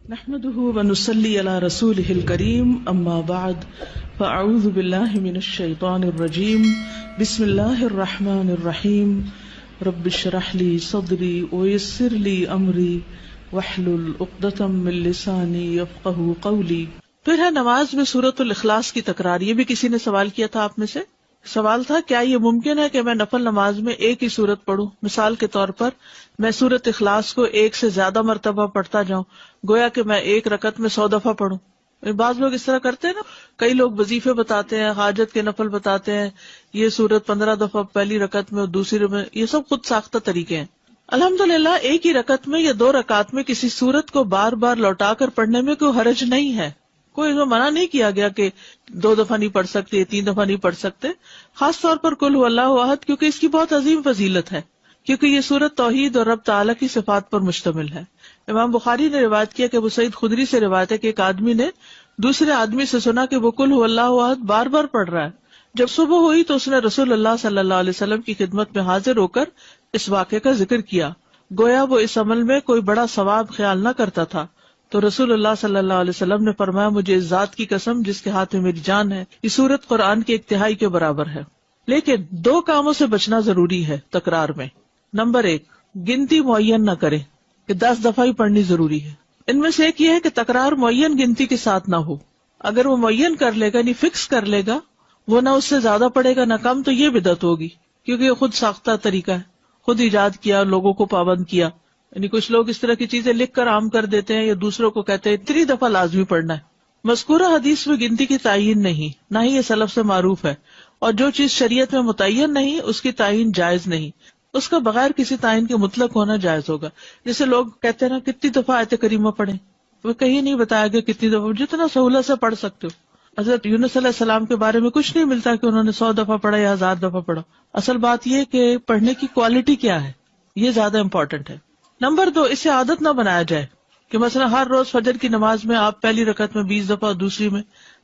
نحمده ونصلي على رسوله الكريم اما بعد فاعوذ بالله من الشيطان الرجيم بسم الله الرحمن الرحيم رب اشرح لي صدري ويسر لي امري واحلل عقدة من لساني يفقهوا قولي۔ پھر ہے نماز میں سورۃ الاخلاص کی تکرار۔ یہ بھی کسی نے سوال کیا تھا آپ میں سے۔ سوال تھا کیا یہ ممکن ہے کہ میں نفل نماز میں ایک ہی سورت پڑھوں؟ مثال کے طور پر میں سورۃ اخلاص کو ایک سے زیادہ مرتبہ پڑھتا جاؤں، گویا کہ میں ایک رکعت میں 100 دفعہ پڑھوں۔ بعض لوگ اس طرح کرتے ہیں نا، کئی لوگ وظیفے بتاتے ہیں، حاجت کے نفل بتاتے ہیں، یہ سورت 15 دفعہ پہلی رکعت میں اور دوسری میں، یہ سب خود ساختہ طریقے ہیں۔ الحمدللہ ایک ہی رکعت میں یا 2 رکعت میں کسی سورت کو بار بار لوٹا کر پڑھنے میں کوئی حرج نہیں ہے، کوئی اس میں منع نہیں کیا گیا کہ 2 دفعہ نہیں پڑھ سکتے، 3 دفعہ نہیں پڑھ سکتے۔ خاص طور پر قل هو اللہ احد، کیونکہ اس کی بہت عظیم فضیلت ہے، کیونکہ یہ سورت توحید اور رب تعالیٰ کی صفات پر مشتمل ہے۔ امام بخاری نے روایت کیا کہ ابو سعید خدری سے روایت ہے کہ ایک آدمی نے دوسرے آدمی سے سنا کہ وہ قل هو اللہ احد بار بار پڑھ رہا ہے۔ جب صبح ہوئی تو اس نے رسول اللہ صلی اللہ علیہ وسلم کی خدمت میں حاضر ہو کر اس واقعے کا ذکر کیا، گویا وہ اس عمل میں کوئی بڑا ثواب خیال نہ کرتا تھا۔ تو رسول اللہ صلی اللہ علیہ وسلم نے فرمایا مجھے اس ذات کی قسم جس کے ہاتھ میں میری جان ہے، یہ سورت قرآن کی 1/3 کے برابر ہے۔ لیکن 2 کاموں سے بچنا ضروری ہے تکرار میں۔ نمبر 1، گنتی معین نہ کرے کہ 10 دفعہ ہی پڑھنی ضروری ہے۔ ان میں سے ایک یہ ہے کہ تکرار معین گنتی کے ساتھ نہ ہو۔ اگر وہ معین کر لے گا یعنی فکس کر لے گا، وہ نہ اس سے زیادہ پڑھے گا نہ کم، تو یہ بدعت ہوگی، کیونکہ یہ خود ساختہ طریقہ ہے، خود ایجاد کیا، لوگوں کو پابند کیا۔ یعنی کچھ لوگ اس طرح کی چیزیں لکھ کر عام کر دیتے ہیں یا دوسروں کو کہتے ہیں 3 دفعہ لازمی پڑھنا ہے۔ مذکورہ حدیث میں گنتی کی تعین نہیں، نہ ہی یہ سلف سے معروف ہے، اور جو چیز شریعت میں متعین نہیں اس کی تعین جائز نہیں، اس کا بغیر کسی تعین کے مطلق ہونا جائز ہوگا۔ جیسے لوگ کہتے ہیں نا کتنی دفعہ آیت کریمہ پڑھیں، وہ کہیں نہیں بتایا گیا کتنی دفعہ، جتنا سہولت سے پڑھ سکتے ہو۔ حضرت یونس علیہ السلام کے بارے میں کچھ نہیں ملتا کہ انہوں نے 100 دفعہ پڑھا یا 1000 دفعہ پڑھا۔ اصل بات یہ کہ پڑھنے کی کوالٹی کیا ہے، یہ زیادہ امپورٹنٹ ہے۔ نمبر 2، اسے عادت نہ بنایا جائے کہ مثلا ہر روز فجر کی نماز میں آپ پہلی رکعت میں 20 دفعہ، دوسری میں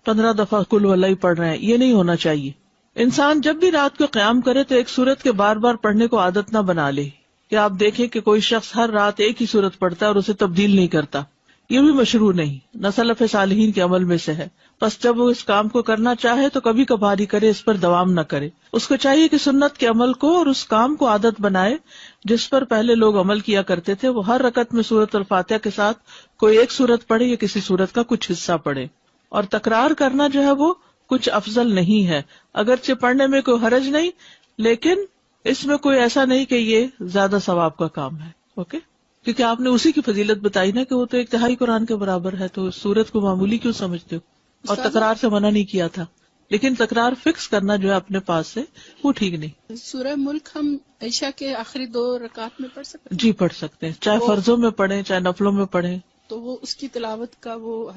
15 دفعہ قل هو اللہ پڑھ رہے ہیں، یہ نہیں ہونا چاہیے۔ انسان جب بھی رات کو قیام کرے تو ایک سورت کے بار بار پڑھنے کو عادت نہ بنا لے، کہ آپ دیکھیں کہ کوئی شخص ہر رات ایک ہی سورت پڑھتا ہے اور اسے تبدیل نہیں کرتا، یہ بھی مشروع نہیں، نہ سلف صالحین کے عمل میں سے ہے۔ بس جب وہ اس کام کو کرنا چاہے تو کبھی کبھار ہی کرے، اس پر دوام نہ کرے۔ اس کو چاہیے کہ سنت کے عمل کو اور اس کام کو عادت بنائے جس پر پہلے لوگ عمل کیا کرتے تھے۔ وہ ہر رکعت میں سورۃ الفاتحہ کے ساتھ کوئی ایک سورت پڑھے یا کسی سورت کا کچھ حصہ پڑھے، اور تکرار کرنا جو ہے وہ کچھ افضل نہیں ہے، اگرچہ پڑھنے میں کوئی حرج نہیں، لیکن اس میں کوئی ایسا نہیں کہ یہ زیادہ ثواب کا کام ہے۔ اوکے، کیونکہ آپ نے اسی کی فضیلت بتائی نا کہ وہ تو 1/3 قرآن کے برابر ہے، تو سورت کو معمولی کیوں سمجھتے ہو؟ اور تکرار سے منع نہیں کیا تھا، لیکن تکرار فکس کرنا جو ہے اپنے پاس سے وہ ٹھیک نہیں۔ سورہ ملک ہم عشاء کے آخری 2 رکعت میں پڑھ سکتے ہیں؟ جی پڑھ سکتے ہیں، چاہے فرضوں میں پڑھیں چاہے نفلوں میں پڑھیں، تو وہ اس کی تلاوت کا وہ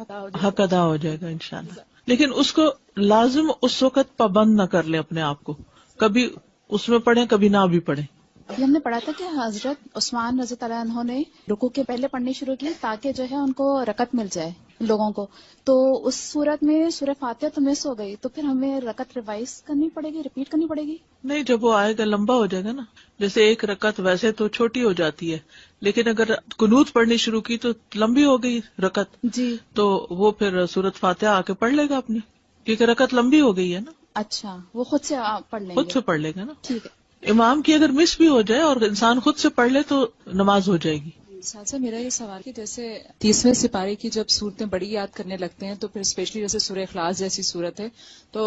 حق ادا ہو جائے گا انشاءاللہ۔ لیکن اس کو لازم اس وقت پابند نہ کر لیں اپنے آپ کو، کبھی اس میں پڑھیں کبھی نہ بھی پڑھیں۔ یہ ہم نے پڑھا تھا کہ حضرت عثمان رضی اللہ عنہ نے رکوع کے پہلے پڑھنی شروع کی تاکہ جو ہے ان کو رکعت مل جائے لوگوں کو، تو اس صورت میں سورہ فاتحہ تو مس ہو گئی، تو پھر ہمیں رکعت ریوائز کرنی پڑے گی، ریپیٹ کرنی پڑے گی؟ نہیں، جب وہ آئے گا لمبا ہو جائے گا نا، جیسے ایک رکعت ویسے تو چھوٹی ہو جاتی ہے، لیکن اگر قنوت پڑھنی شروع کی تو لمبی ہو گئی رکعت، جی، تو وہ پھر سورۃ فاتحہ آ کے پڑھ لے گا اپنی، کیونکہ رکعت لمبی ہو گئی ہے نا۔ اچھا، وہ خود سے پڑھ لیں گے؟ خود سے پڑھ لے گا نا، ٹھیک ہے۔ امام کی اگر مس بھی ہو جائے اور انسان خود سے پڑھ لے تو نماز ہو جائے گی۔ ساتھ میرا یہ سوال کہ جیسے 30ویں سپارے کی جب صورتیں بڑی یاد کرنے لگتے ہیں تو پھر اسپیشلی جیسے سورہ اخلاص جیسی صورت ہے تو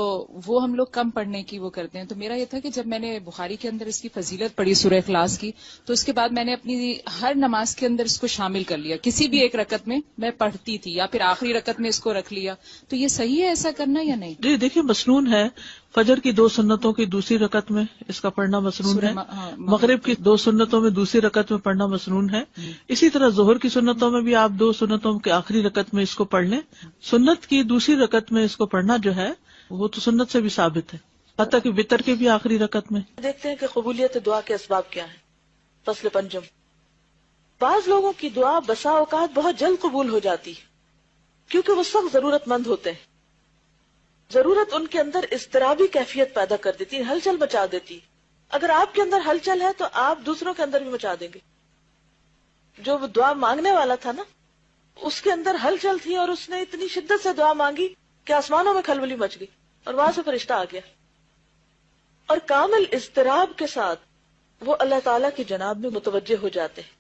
وہ ہم لوگ کم پڑھنے کی وہ کرتے ہیں، تو میرا یہ تھا کہ جب میں نے بخاری کے اندر اس کی فضیلت پڑھی سورہ اخلاص کی تو اس کے بعد میں نے اپنی ہر نماز کے اندر اس کو شامل کر لیا، کسی بھی ایک رکعت میں میں پڑھتی تھی یا پھر آخری رکعت میں اس کو رکھ لیا، تو یہ صحیح ہے ایسا کرنا یا نہیں؟ جی دیکھیے، مسنون ہے، فجر کی 2 سنتوں کی دوسری رکعت میں اس کا پڑھنا مسنون ہے، مغرب کی 2 سنتوں میں دوسری رکعت میں پڑھنا مسنون ہے، اسی طرح ظہر کی سنتوں میں بھی آپ 2 سنتوں کے آخری رکعت میں اس کو پڑھ لیں، سنت کی دوسری رکعت میں اس کو پڑھنا جو ہے وہ تو سنت سے بھی ثابت ہے، حتیٰ کہ وتر کے بھی آخری رکعت میں۔ دیکھتے ہیں کہ قبولیت دعا کے اسباب کیا ہیں۔ فصل پنجم، بعض لوگوں کی دعا بسا اوقات بہت جلد قبول ہو جاتی کیونکہ وہ سخت ضرورت مند ہوتے ہیں، ضرورت ان کے اندر اضطرابی کیفیت پیدا کر دیتی ہے، ہلچل مچا دیتی۔ اگر آپ کے اندر ہلچل ہے تو آپ دوسروں کے اندر بھی مچا دیں گے۔ جو وہ دعا مانگنے والا تھا نا، اس کے اندر ہلچل تھی اور اس نے اتنی شدت سے دعا مانگی کہ آسمانوں میں کھلبلی مچ گئی اور وہاں سے فرشتہ آ گیا. اور کامل اضطراب کے ساتھ وہ اللہ تعالیٰ کی جناب میں متوجہ ہو جاتے ہیں.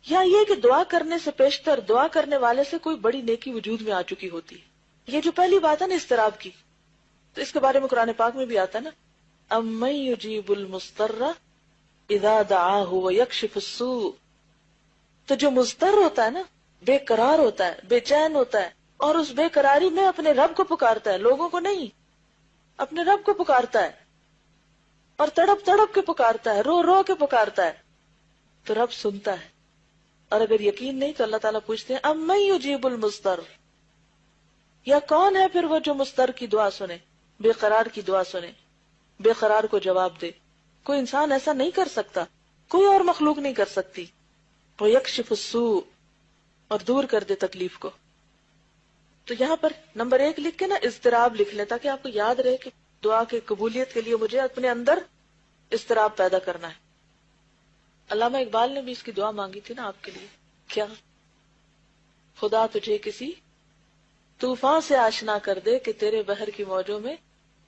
یا یہ کہ دعا کرنے سے پیشتر دعا کرنے والے سے کوئی بڑی نیکی وجود میں آ چکی ہوتی ہے. یہ جو پہلی بات ہے نا اضطراب کی، تو اس کے بارے میں قرآن پاک میں بھی آتا ہے نا، اَمَّن يُجِيبُ الْمُضْطَرَّ اِذَا دَعَاهُ وَيَكْشِفُ السُّوءَ. تو جو مضطر ہوتا ہے نا، بے قرار ہوتا ہے، بے چین ہوتا ہے، اور اس بے قراری میں اپنے رب کو پکارتا ہے، لوگوں کو نہیں، اپنے رب کو پکارتا ہے، اور تڑپ تڑپ کے پکارتا ہے، رو رو کے پکارتا ہے، تو رب سنتا ہے. اور اگر یقین نہیں تو اللہ تعالیٰ پوچھتے ہیں اَمَّن يُجِيبُ الْمُضْطَرَّ، یا کون ہے پھر وہ جو مضطر کی دعا سنے، بے قرار کی دعا سنے، بے قرار کو جواب دے. کوئی انسان ایسا نہیں کر سکتا، کوئی اور مخلوق نہیں کر سکتی. وَيَكْشِفُ السُّوءَ، اور دور کر دے تکلیف کو. تو یہاں پر نمبر 1 لکھ کے نا اضطراب لکھ لیں، تاکہ آپ کو یاد رہے کہ دعا کی قبولیت کے لیے مجھے اپنے اندر اضطراب پیدا کرنا ہے. علامہ اقبال نے بھی اس کی دعا مانگی تھی نا آپ کے لیے. کیا؟ خدا تجھے کسی طوفان سے آشنا کر دے کہ تیرے بحر کی موجوں میں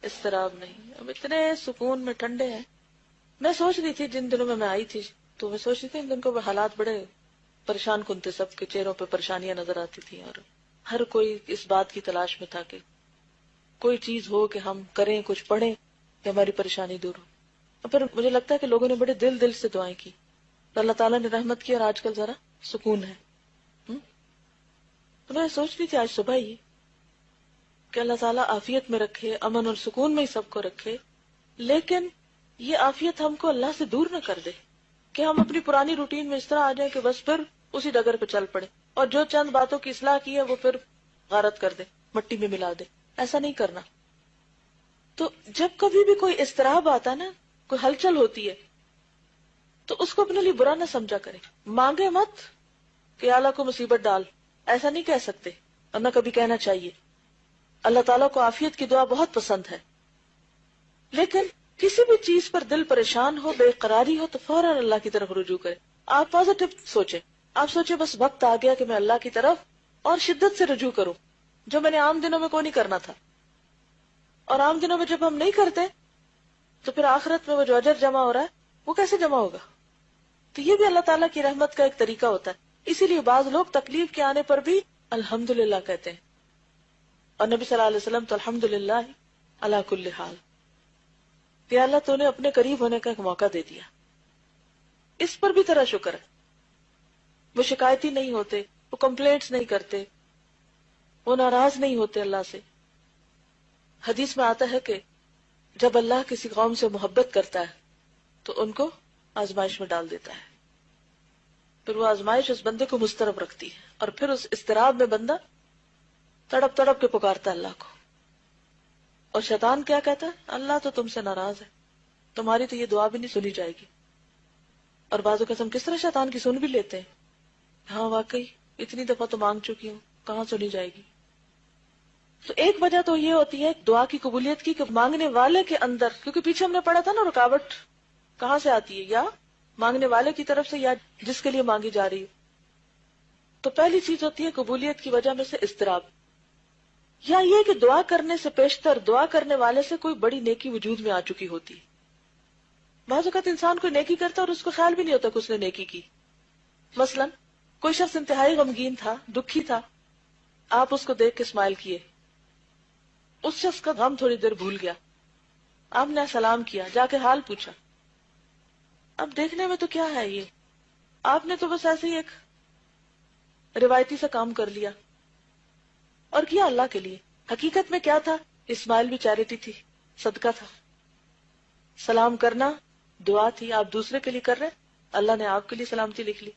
اضطراب نہیں. اب اتنے سکون میں ٹھنڈے ہیں. میں سوچ رہی تھی جن دنوں میں آئی تھی، تو میں سوچ رہی تھی ان دن کو حالات بڑے پریشان کن تھے، سب کے چہروں پہ پریشانیاں نظر آتی تھی، اور ہر کوئی اس بات کی تلاش میں تھا کہ کوئی چیز ہو کہ ہم کریں، کچھ پڑھیں کہ ہماری پریشانی دور ہو. اور پھر مجھے لگتا ہے کہ لوگوں نے بڑے دل سے دعائیں کی، تو اللہ تعالیٰ نے رحمت کی، اور آج کل ذرا سکون ہے. تو میں سوچ رہی تھی آج صبح ہی کہ اللہ تعالیٰ عافیت میں رکھے، امن اور سکون میں ہی سب کو رکھے، لیکن یہ عافیت ہم کو اللہ سے دور نہ کر دے کہ ہم اپنی پرانی روٹین میں اس طرح آ جائیں کہ بس پھر اسی ڈگر پہ چل پڑے، اور جو چند باتوں کی اصلاح کی ہے وہ پھر غارت کر دے، مٹی میں ملا دے. ایسا نہیں کرنا. تو جب کبھی بھی کوئی اضطراب آتا نا، کوئی ہلچل ہوتی ہے، تو اس کو اپنے لیے برا نہ سمجھا کرے. مانگے مت کہ اللہ کو مصیبت ڈال، ایسا نہیں کہہ سکتے، اور نہ کبھی کہنا چاہیے. اللہ تعالیٰ کو عافیت کی دعا بہت پسند ہے، لیکن کسی بھی چیز پر دل پریشان ہو، بے قراری ہو، تو فوراً اللہ کی طرف رجوع کرے. آپ پازیٹو سوچیں، آپ سوچیں بس وقت آ گیا کہ میں اللہ کی طرف اور شدت سے رجوع کروں، جو میں نے عام دنوں میں کو نہیں کرنا تھا. اور عام دنوں میں جب ہم نہیں کرتے تو پھر آخرت میں وہ جو اجر جمع ہو رہا ہے وہ کیسے جمع ہوگا؟ تو یہ بھی اللہ تعالیٰ کی رحمت کا ایک طریقہ ہوتا ہے. اسی لیے بعض لوگ تکلیف کے آنے پر بھی الحمدللہ کہتے ہیں، اور نبی صلی اللہ علیہ وسلم تو الحمدللہ علی کل حال، کہ اللہ تو نے اپنے قریب ہونے کا ایک موقع دے دیا. اس پر بھی تیرا شکر ہے. وہ شکایتی نہیں ہوتے، وہ کمپلینٹس نہیں کرتے، وہ ناراض نہیں ہوتے اللہ سے. حدیث میں آتا ہے کہ جب اللہ کسی قوم سے محبت کرتا ہے تو ان کو آزمائش میں ڈال دیتا ہے، پھر وہ آزمائش اس بندے کو مضطرب رکھتی ہے، اور پھر اس اضطراب میں بندہ تڑپ تڑپ کے پکارتا ہے اللہ کو. اور شیطان کیا کہتا ہے؟ اللہ تو تم سے ناراض ہے، تمہاری تو یہ دعا بھی نہیں سنی جائے گی. اور بعض اوقات ہم کس طرح شیطان کی سن بھی لیتے ہیں. ہاں واقعی اتنی دفعہ تو مانگ چکی ہوں، کہاں سنی جائے گی. تو ایک وجہ تو یہ ہوتی ہے دعا کی قبولیت کی کہ مانگنے والے کے اندر، کیونکہ پیچھے ہم نے پڑھا تھا نا رکاوٹ کہاں سے آتی ہے، یا مانگنے والے کی طرف سے یا جس کے لیے مانگی جا رہی ہے. تو پہلی چیز ہوتی ہے قبولیت کی وجہ میں سے اضطراب، یا یہ کہ دعا کرنے سے پیشتر دعا کرنے والے سے کوئی بڑی نیکی وجود میں آ چکی ہوتی. بعض اوقات انسان کوئی نیکی کرتا اور اس کو خیال بھی نہیں ہوتا کہ اس نے نیکی کی. مثلا کوئی شخص انتہائی غمگین تھا، دکھی تھا، آپ اس کو دیکھ کے اسمائل کیے، اس شخص کا غم تھوڑی دیر بھول گیا، آپ نے سلام کیا، جا کے حال پوچھا. اب دیکھنے میں تو کیا ہے یہ، آپ نے تو بس ایسے ہی ایک روایتی سا کام کر لیا اور کیا اللہ کے لیے. حقیقت میں کیا تھا؟ اسمائل بھی چیریٹی تھی، صدقہ تھا. سلام کرنا دعا تھی، آپ دوسرے کے لیے کر رہے، اللہ نے آپ کے لیے سلامتی لکھ لی.